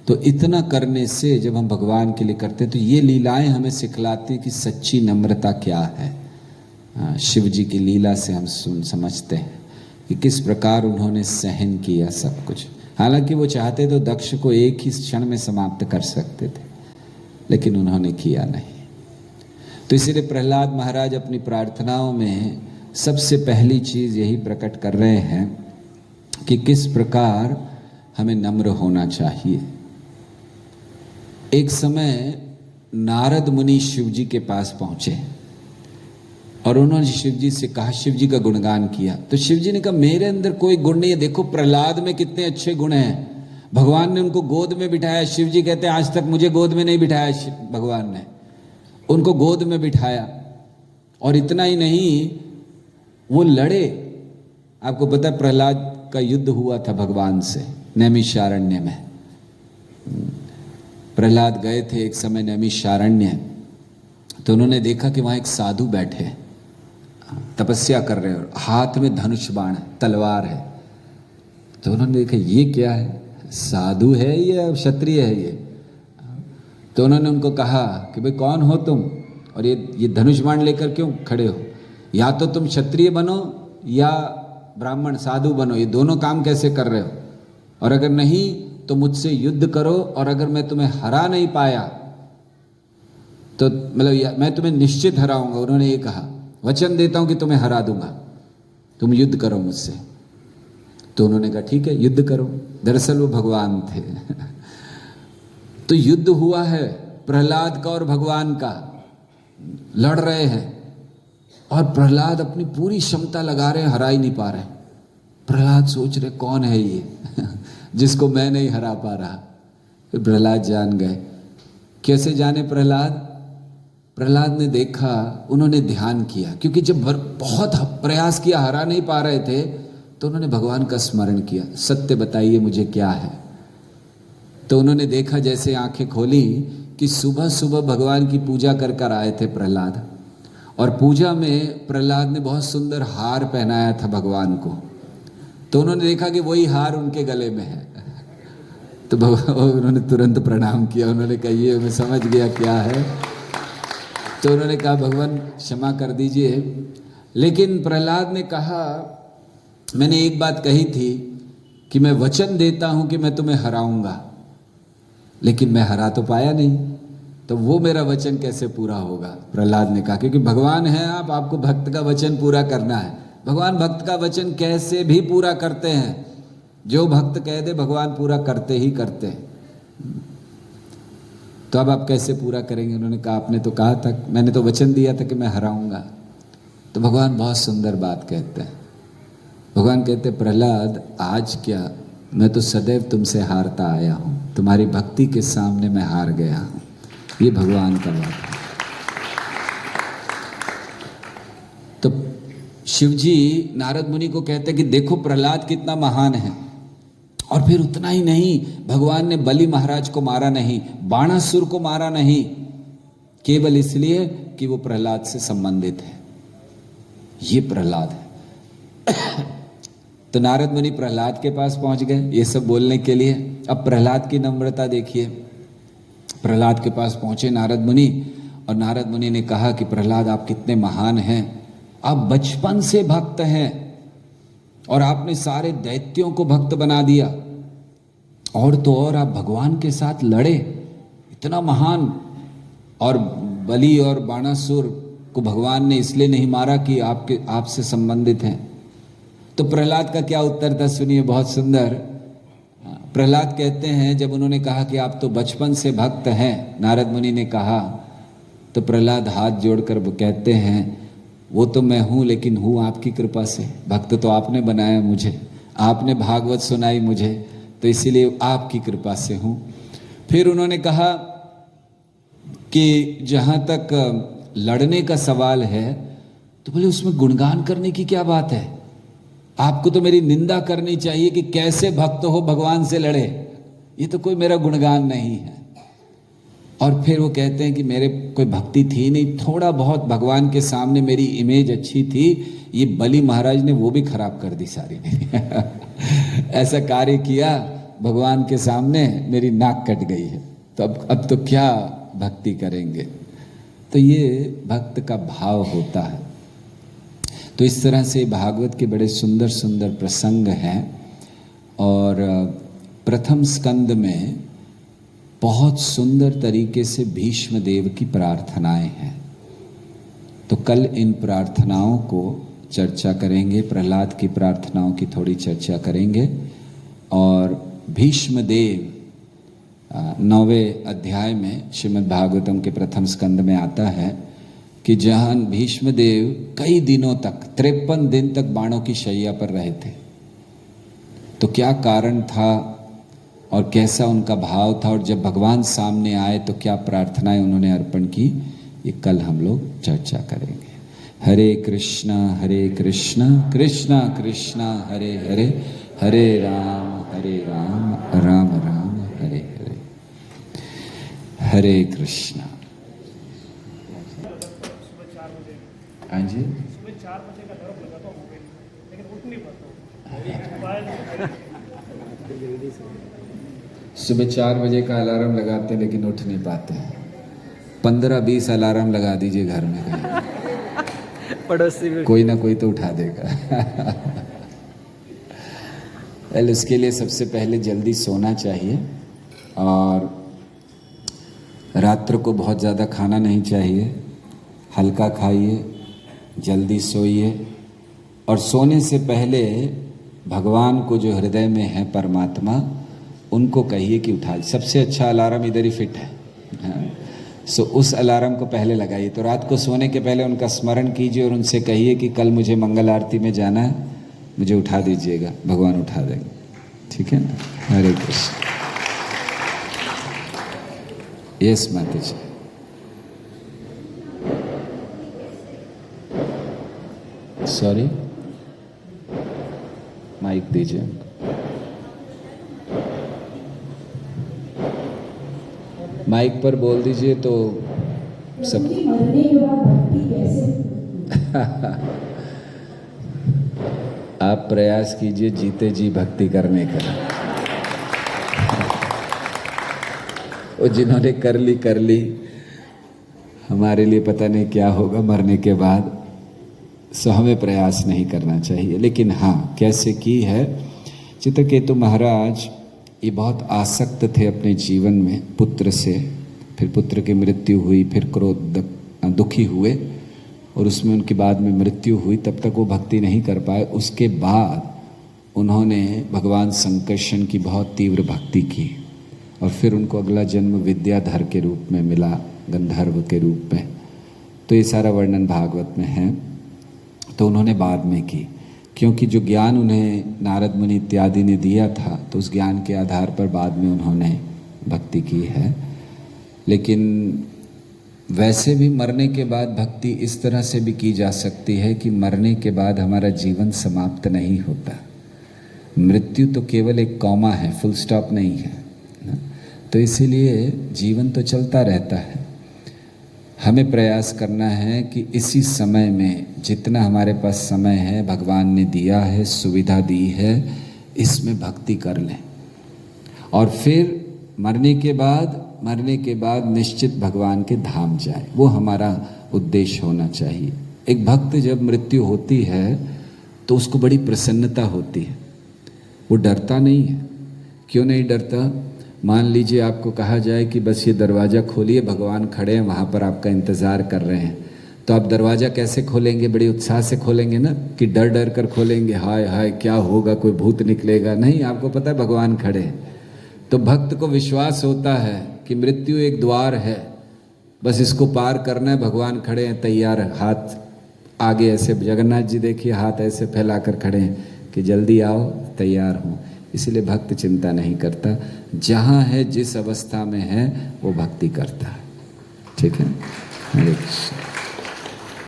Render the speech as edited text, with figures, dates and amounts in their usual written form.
तो इतना करने से जब हम भगवान के लिए करते हैं तो ये लीलाएं हमें सिखलाती हैं कि सच्ची नम्रता क्या है। शिव जी की लीला से हम समझते हैं कि किस प्रकार उन्होंने सहन किया सब कुछ। हालांकि वो चाहते तो दक्ष को एक ही क्षण में समाप्त कर सकते थे, लेकिन उन्होंने किया नहीं। तो इसीलिए प्रहलाद महाराज अपनी प्रार्थनाओं में सबसे पहली चीज यही प्रकट कर रहे हैं कि किस प्रकार हमें नम्र होना चाहिए। एक समय नारद मुनि शिव जी के पास पहुंचे और उन्होंने शिव जी से कहा, शिव जी का गुणगान किया। तो शिव जी ने कहा, मेरे अंदर कोई गुण नहीं है, देखो प्रहलाद में कितने अच्छे गुण हैं। भगवान ने उनको गोद में बिठाया। शिव जी कहते हैं, आज तक मुझे गोद में नहीं बिठाया, भगवान ने उनको गोद में बिठाया। और इतना ही नहीं, वो लड़े। आपको पता है प्रहलाद का युद्ध हुआ था भगवान से नैमिषारण्य में। प्रहलाद गए थे एक समय नैमिषारण्य, तो उन्होंने देखा कि वहां एक साधु बैठे तपस्या कर रहे हैं और हाथ में धनुष बाण है, तलवार है। तो उन्होंने देखा ये क्या है, साधु है या क्षत्रिय है ये। तो उन्होंने उनको कहा कि भाई कौन हो तुम, और ये धनुष बाण लेकर क्यों खड़े हो? या तो तुम क्षत्रिय बनो या ब्राह्मण साधु बनो, ये दोनों काम कैसे कर रहे हो? और अगर नहीं तो मुझसे युद्ध करो, और अगर मैं तुम्हें हरा नहीं पाया तो मतलब मैं तुम्हें निश्चित हराऊंगा। उन्होंने ये कहा, वचन देता हूं कि तुम्हें हरा दूंगा, तुम युद्ध करो मुझसे। तो उन्होंने कहा ठीक है युद्ध करो। दरअसल वो भगवान थे। तो युद्ध हुआ है प्रहलाद का और भगवान का, लड़ रहे हैं और प्रहलाद अपनी पूरी क्षमता लगा रहे हैं, हरा ही नहीं पा रहे। प्रहलाद सोच रहे कौन है ये जिसको मैं नहीं हरा पा रहा। फिर प्रहलाद जान गए। कैसे जाने प्रहलाद? प्रहलाद ने देखा, उन्होंने ध्यान किया, क्योंकि जब बहुत प्रयास किया हरा नहीं पा रहे थे तो उन्होंने भगवान का स्मरण किया, सत्य बताइए मुझे क्या है। तो उन्होंने देखा, जैसे आंखें खोली कि सुबह सुबह भगवान की पूजा कर कर आए थे प्रहलाद, और पूजा में प्रहलाद ने बहुत सुंदर हार पहनाया था भगवान को। तो उन्होंने देखा कि वही हार उनके गले में है। तो उन्होंने तुरंत प्रणाम किया। उन्होंने कहा ये मैं समझ गया क्या है। तो उन्होंने कहा भगवान क्षमा कर दीजिए। लेकिन प्रहलाद ने कहा, मैंने एक बात कही थी कि मैं वचन देता हूं कि मैं तुम्हें हराऊंगा, लेकिन मैं हरा तो पाया नहीं, तो वो मेरा वचन कैसे पूरा होगा? प्रहलाद ने कहा, क्योंकि भगवान है आप, आपको भक्त का वचन पूरा करना है। भगवान भक्त का वचन कैसे भी पूरा करते हैं, जो भक्त कह दे भगवान पूरा करते ही करते हैं। तो अब आप कैसे पूरा करेंगे? उन्होंने कहा आपने तो कहा था, मैंने तो वचन दिया था कि मैं हराऊंगा। तो भगवान बहुत सुंदर बात कहते हैं। भगवान कहते प्रहलाद आज क्या, मैं तो सदैव तुमसे हारता आया हूं, तुम्हारी भक्ति के सामने मैं हार गया हूं। ये भगवान का बात है। तो शिव जी नारद मुनि को कहते कि देखो प्रहलाद कितना महान है। और फिर उतना ही नहीं, भगवान ने बलि महाराज को मारा नहीं, बाणासुर को मारा नहीं, केवल इसलिए कि वो प्रहलाद से संबंधित है। ये प्रहलाद है। तो नारद मुनि प्रहलाद के पास पहुंच गए ये सब बोलने के लिए। अब प्रहलाद की नम्रता देखिए। प्रहलाद के पास पहुंचे नारद मुनि, और नारद मुनि ने कहा कि प्रहलाद आप कितने महान हैं, आप बचपन से भक्त हैं और आपने सारे दैत्यों को भक्त बना दिया, और तो और आप भगवान के साथ लड़े, इतना महान। और बलि और बाणासुर को भगवान ने इसलिए नहीं मारा कि आपसे संबंधित हैं। तो प्रहलाद का क्या उत्तर था सुनिए, बहुत सुंदर। प्रहलाद कहते हैं, जब उन्होंने कहा कि आप तो बचपन से भक्त हैं, नारद मुनि ने कहा, तो प्रहलाद हाथ जोड़कर वो कहते हैं, वो तो मैं हूं, लेकिन हूं आपकी कृपा से। भक्त तो आपने बनाया मुझे, आपने भागवत सुनाई मुझे, तो इसीलिए आपकी कृपा से हूं। फिर उन्होंने कहा कि जहां तक लड़ने का सवाल है, तो बोले उसमें गुणगान करने की क्या बात है? आपको तो मेरी निंदा करनी चाहिए कि कैसे भक्त हो भगवान से लड़े, ये तो कोई मेरा गुणगान नहीं है। और फिर वो कहते हैं कि मेरे कोई भक्ति थी नहीं, थोड़ा बहुत भगवान के सामने मेरी इमेज अच्छी थी, ये बलि महाराज ने वो भी खराब कर दी सारी ने। ऐसा कार्य किया भगवान के सामने मेरी नाक कट गई है, तो अब तो क्या भक्ति करेंगे। तो ये भक्त का भाव होता है। तो इस तरह से भागवत के बड़े सुंदर सुंदर प्रसंग हैं। और प्रथम स्कंद में बहुत सुंदर तरीके से भीष्म देव की प्रार्थनाएं हैं। तो कल इन प्रार्थनाओं को चर्चा करेंगे, प्रहलाद की प्रार्थनाओं की थोड़ी चर्चा करेंगे। और भीष्म देव 9वें अध्याय में श्रीमद् भागवतम के प्रथम स्कंद में आता है कि जहाँ भीष्म देव कई दिनों तक 53 दिन तक बाणों की शैया पर रहे थे। तो क्या कारण था और कैसा उनका भाव था, और जब भगवान सामने आए तो क्या प्रार्थनाएं उन्होंने अर्पण की, ये कल हम लोग चर्चा करेंगे। हरे कृष्णा कृष्णा कृष्णा हरे हरे, हरे राम राम राम हरे हरे। हरे कृष्णा। हाँ जी, सुबह 4 बजे का अलार्म लगाता हूँ मोबाइल में, लेकिन उठ नहीं पाता हूँ। सुबह 4 बजे का अलार्म लगाते लेकिन उठ नहीं पाते हैं। 15-20 अलार्म लगा दीजिए घर में कहीं, पड़ोसी में कोई ना कोई तो उठा देगा। वेल, उसके लिए सबसे पहले जल्दी सोना चाहिए और रात्र को बहुत ज़्यादा खाना नहीं चाहिए। हल्का खाइए, जल्दी सोइए, और सोने से पहले भगवान को जो हृदय में है परमात्मा, उनको कहिए कि उठा। सबसे अच्छा अलार्म इधर ही फिट है, सो उस अलार्म को पहले लगाइए। तो रात को सोने के पहले उनका स्मरण कीजिए और उनसे कहिए कि कल मुझे मंगल आरती में जाना है, मुझे उठा दीजिएगा। भगवान उठा देंगे, ठीक है ना। हरे कृष्ण। यस माता जी। सॉरी, माइक दीजिए। माइक पर बोल दीजिए तो सब। मरने के बाद भक्ति कैसे? आप प्रयास कीजिए जीते जी भक्ति करने का। वो जिन्होंने कर ली, हमारे लिए पता नहीं क्या होगा मरने के बाद, सो हमें प्रयास नहीं करना चाहिए। लेकिन हाँ, कैसे की है चित्रकेतु महाराज, ये बहुत आसक्त थे अपने जीवन में पुत्र से। फिर पुत्र की मृत्यु हुई, फिर क्रोध दुखी हुए और उसमें उनकी बाद में मृत्यु हुई। तब तक वो भक्ति नहीं कर पाए। उसके बाद उन्होंने भगवान संकर्षण की बहुत तीव्र भक्ति की और फिर उनको अगला जन्म विद्याधर के रूप में मिला, गंधर्व के रूप में। तो ये सारा वर्णन भागवत में है। तो उन्होंने बाद में की, क्योंकि जो ज्ञान उन्हें नारद मुनि इत्यादि ने दिया था, तो उस ज्ञान के आधार पर बाद में उन्होंने भक्ति की है। लेकिन वैसे भी मरने के बाद भक्ति इस तरह से भी की जा सकती है कि मरने के बाद हमारा जीवन समाप्त नहीं होता। मृत्यु तो केवल एक कॉमा है, फुल स्टॉप नहीं है। तो इसीलिए जीवन तो चलता रहता है। हमें प्रयास करना है कि इसी समय में, जितना हमारे पास समय है, भगवान ने दिया है, सुविधा दी है, इसमें भक्ति कर लें। और फिर मरने के बाद निश्चित भगवान के धाम जाए, वो हमारा उद्देश्य होना चाहिए। एक भक्त जब मृत्यु होती है तो उसको बड़ी प्रसन्नता होती है, वो डरता नहीं है। क्यों नहीं डरता? मान लीजिए आपको कहा जाए कि बस ये दरवाज़ा खोलिए, भगवान खड़े हैं वहाँ पर, आपका इंतज़ार कर रहे हैं, तो आप दरवाज़ा कैसे खोलेंगे? बड़े उत्साह से खोलेंगे ना, कि डर डर कर खोलेंगे, हाय हाय क्या होगा, कोई भूत निकलेगा? नहीं, आपको पता है भगवान खड़े हैं। तो भक्त को विश्वास होता है कि मृत्यु एक द्वार है, बस इसको पार करना है, भगवान खड़े हैं तैयार, हाथ आगे ऐसे, जगन्नाथ जी देखिए हाथ ऐसे फैला कर खड़े हैं कि जल्दी आओ, तैयार हूँ। इसलिए भक्त चिंता नहीं करता, जहाँ है, जिस अवस्था में है, वो भक्ति करता है। ठीक है। हरे कृष्ण।